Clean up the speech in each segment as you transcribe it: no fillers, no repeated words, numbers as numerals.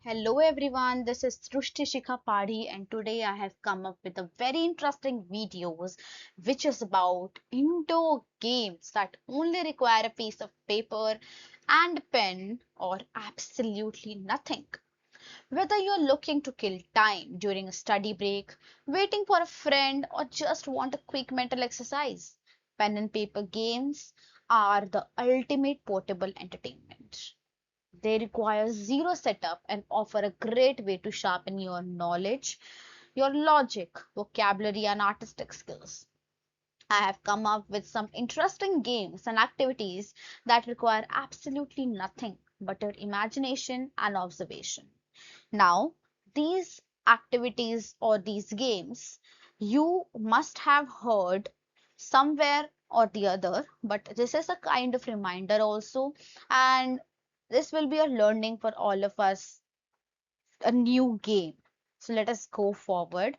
Hello everyone, this is Srushti Shikha Padhi and today I have come up with a very interesting videos which is about indoor games that only require a piece of paper and pen or absolutely nothing. Whether you're looking to kill time during a study break, waiting for a friend or just want a quick mental exercise, pen and paper games are the ultimate portable entertainment. They require zero setup and offer a great way to sharpen your knowledge, your logic, vocabulary, and artistic skills. I have come up with some interesting games and activities that require absolutely nothing but your imagination and observation. Now, these activities or these games you must have heard somewhere or the other, but this is a kind of reminder also, and this will be a learning for all of us, a new game. So let us go forward.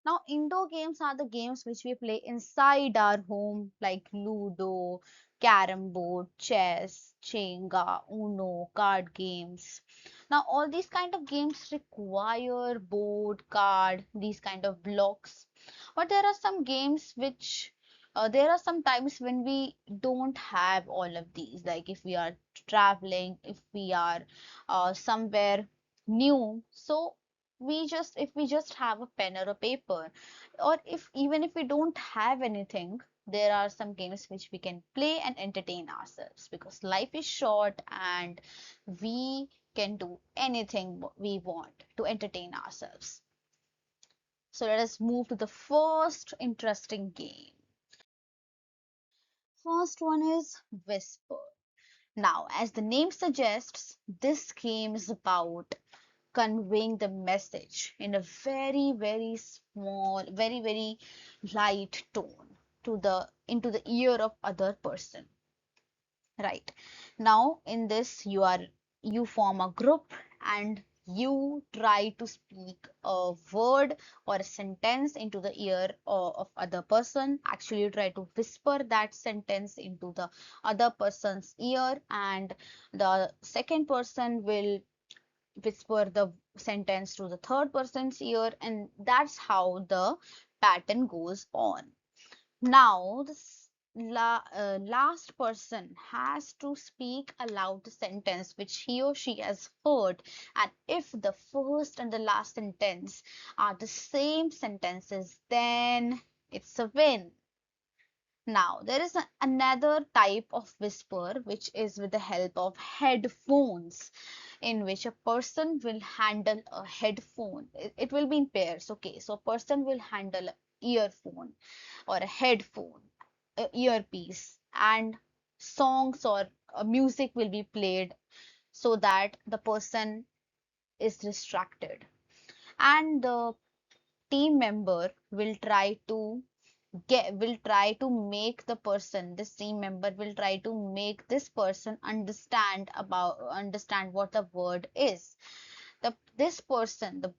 Now, indoor games are the games which we play inside our home, like Ludo, Carrom board, chess, Chenga, Uno, card games. Now, all these kind of games require board, card, these kind of blocks. But there are some games which there are some times when we don't have all of these. Like if we are traveling, if we are somewhere new, so if we just have a pen or a paper, or if even if we don't have anything, there are some games which we can play and entertain ourselves because life is short and we can do anything we want to entertain ourselves. So let us move to the first interesting game. First one is Whisper. Now, as the name suggests, this game is about conveying the message in a very small, very light tone to the into the ear of other person, right? Now in this you form a group and you try to speak a word or a sentence into the ear of other person. Actually, you try to whisper that sentence into the other person's ear, and the second person will whisper the sentence to the third person's ear, and that's how the pattern goes on. Now, the last person has to speak aloud the sentence which he or she has heard, and if the first and the last sentence are the same sentences, then it's a win. Now, there is another type of whisper which is with the help of headphones, in which a person will handle a headphone. It will be in pairs, okay? So, a person will handle an earphone or a headphone, a earpiece, and songs or music will be played so that the person is distracted. And the team member will try to make the person this team member will try to make this person understand what the word is. The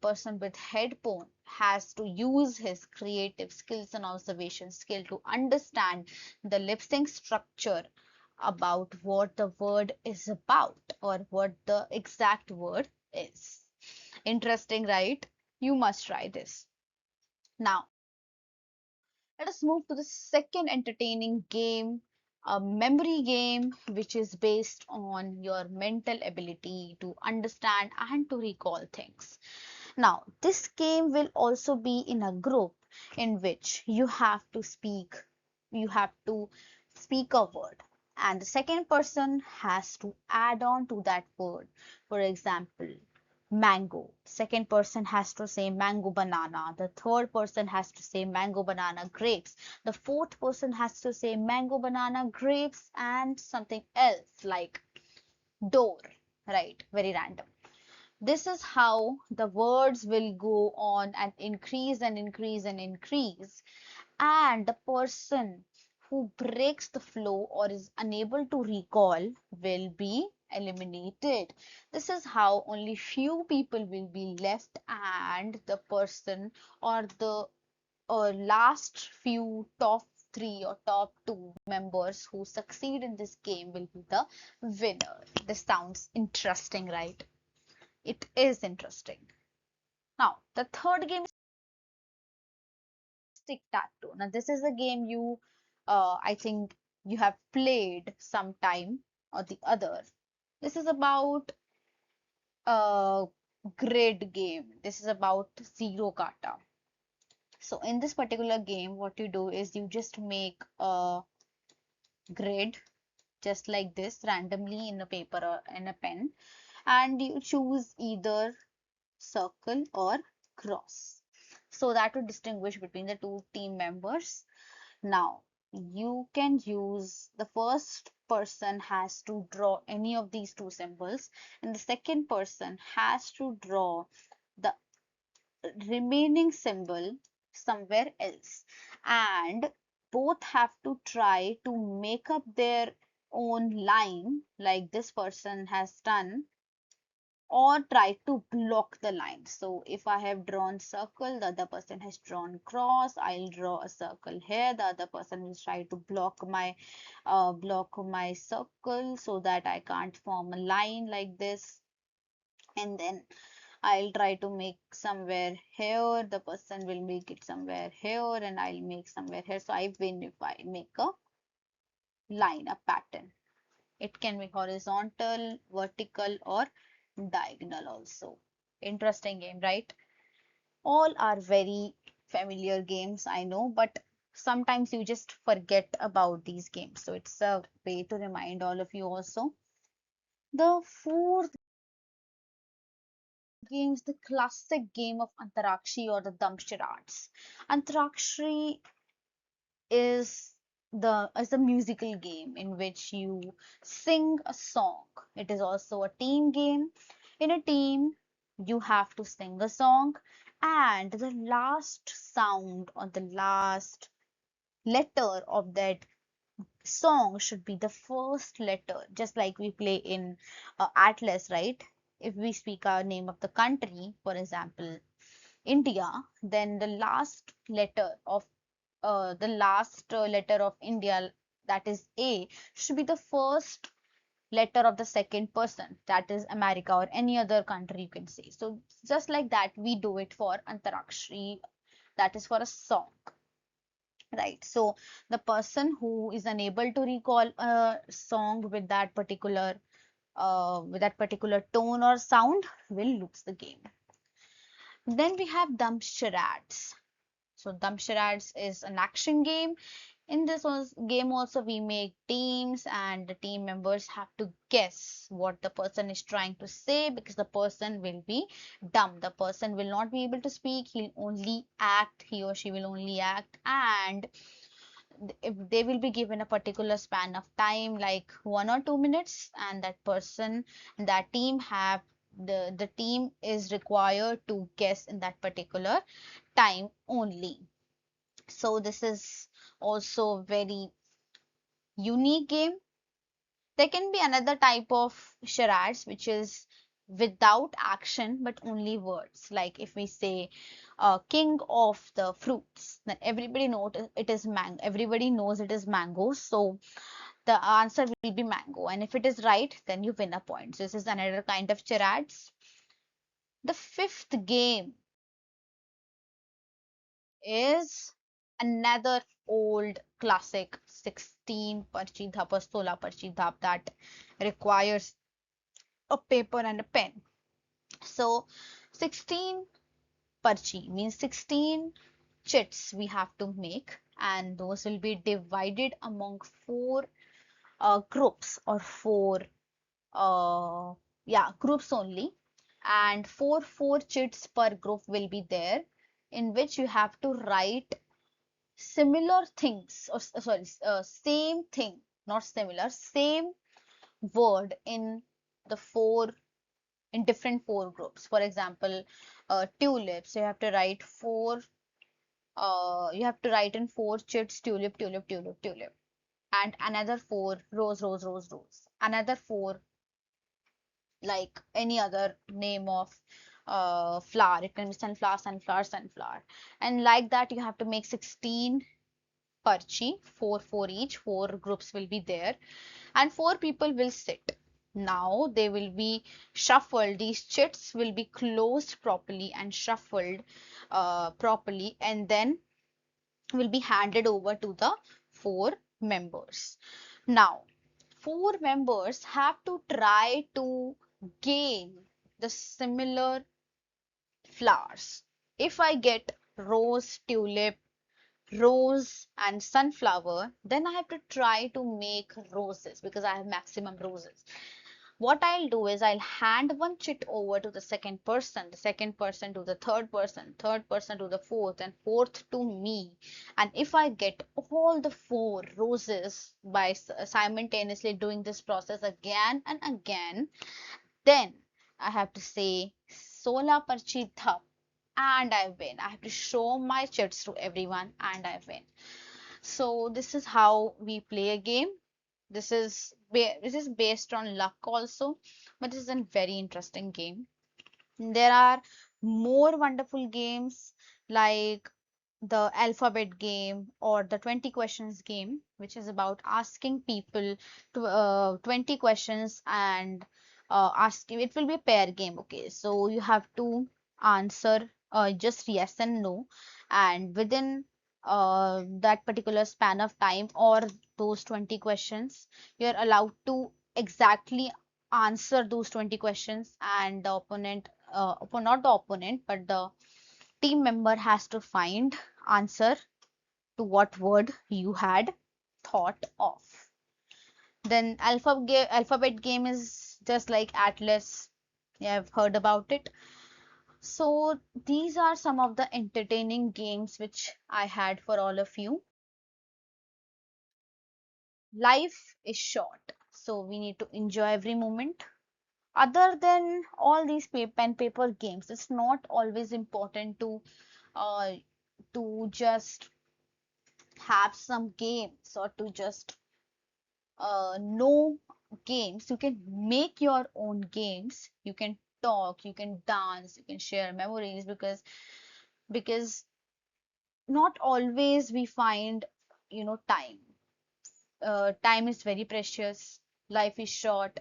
person with headphone has to use his creative skills and observation skill to understand the lip sync structure about what the word is about or what the exact word is. Interesting, right? You must try this. Now, let us move to the second entertaining game, a memory game which is based on your mental ability to understand and to recall things. Now, this game will also be in a group in which you have to speak a word, and the second person has to add on to that word. For example, mango. Second person has to say mango banana. The third person has to say mango banana grapes. The fourth person has to say mango banana grapes and something else like door. Right? Very random. This is how the words will go on and increase and increase and increase. And the person who breaks the flow or is unable to recall will be eliminated. This is how only few people will be left, and the person or the last few top three or top two members who succeed in this game will be the winner. This sounds interesting, right? It is interesting. Now, the third game is tic-tac-toe. Now, this is a game I think you have played sometime or the other. This is about a grid game. This is about zero kata. So in this particular game, what you do is you just make a grid just like this randomly in a paper or in a pen, and you choose either circle or cross. So that would distinguish between the two team members. Now, you can use the first person has to draw any of these two symbols, and the second person has to draw the remaining symbol somewhere else. And both have to try to make up their own line, like this person has done, or try to block the line. So if I have drawn circle, the other person has drawn cross, I'll draw a circle here, the other person will try to block my circle so that I can't form a line like this. And then I'll try to make somewhere here, the person will make it somewhere here, and I'll make somewhere here. So I win if I make a line, a pattern. It can be horizontal, vertical, or diagonal also. Interesting game, right? All are very familiar games, I know, but sometimes you just forget about these games. So it's a way to remind all of you also. The fourth game is the classic game of Antarakshi or the Damsharats. Antarakshi is a musical game in which you sing a song. It is also a team game. In a team, you have to sing a song, and the last sound or the last letter of that song should be the first letter, just like we play in Atlas, right? If we speak our name of the country, for example, India, then the last letter of India, that is A, should be the first letter of the second person, that is America or any other country you can say. So just like that, we do it for Antarakshi, that is for a song, right? So the person who is unable to recall a song with that particular tone or sound will lose the game. Then we have dumb charades. So dumb charades is an action game. In this game also we make teams, and the team members have to guess what the person is trying to say, because the person will be dumb. The person will not be able to speak. He or she will only act, and if they will be given a particular span of time like 1 or 2 minutes, and that team have the team is required to guess in that particular time only. So this is also very unique game. There can be another type of charades which is without action but only words. Like if we say king of the fruits, then everybody knows it is mango. So the answer will be mango. And if it is right, then you win a point. So this is another kind of charades. The fifth game is another old classic 16 parchi dhap or 16 parchi dhap that requires a paper and a pen. So 16 parchi means 16 chits we have to make, and those will be divided among four groups or four uh, groups only, and four chits per group will be there, in which you have to write similar things, or sorry, same thing, not similar, same word the four in different four groups. For example, tulips, you have to write in four chits tulip, tulip, tulip, tulip, and another four rose, rose, rose, rose, another four like any other name of flower. It can be sunflower, sunflower, sunflower, and like that you have to make 16 parchi, four each, four groups will be there, and four people will sit. Now they will be shuffled. These chits will be closed properly and shuffled properly, and then will be handed over to the four members. Now, four members have to try to gain the similar flowers. If I get rose, tulip, rose, and sunflower, then I have to try to make roses because I have maximum roses. What I'll do is I'll hand one chit over to the second person to the third person to the fourth, and fourth to me. And if I get all the four roses by simultaneously doing this process again and again, then I have to say Sola Parchi Dhap and I win. I have to show my chits to everyone and I win. So this is how we play a game. This is based on luck also, but this is a very interesting game. There are more wonderful games like the alphabet game or the 20 questions game, which is about asking people to 20 questions and asking. It will be a pair game. Okay, so you have to answer just yes and no, and within that particular span of time or those 20 questions, you're allowed to exactly answer those 20 questions, and the opponent, not the opponent, but the team member has to find answer to what word you had thought of. Then alphabet game is just like Atlas. You have heard about it. So these are some of the entertaining games which I had for all of you. Life is short, so we need to enjoy every moment. Other than all these pen and paper games, it's not always important uh, to just have some games or to just know games. You can make your own games. You can talk, you can dance, you can share memories, because not always we find, time. Time is very precious. Life is short.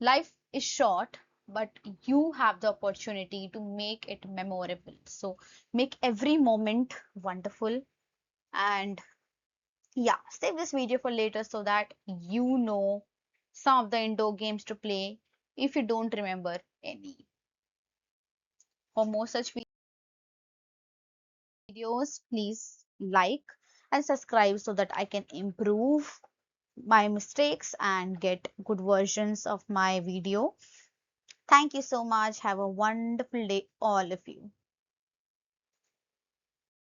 Life is short, but you have the opportunity to make it memorable. So make every moment wonderful. And yeah, save this video for later so that you know some of the indoor games to play if you don't remember any. For more such videos, please like and subscribe so that I can improve my mistakes and get good versions of my video. Thank you so much. Have a wonderful day, all of you.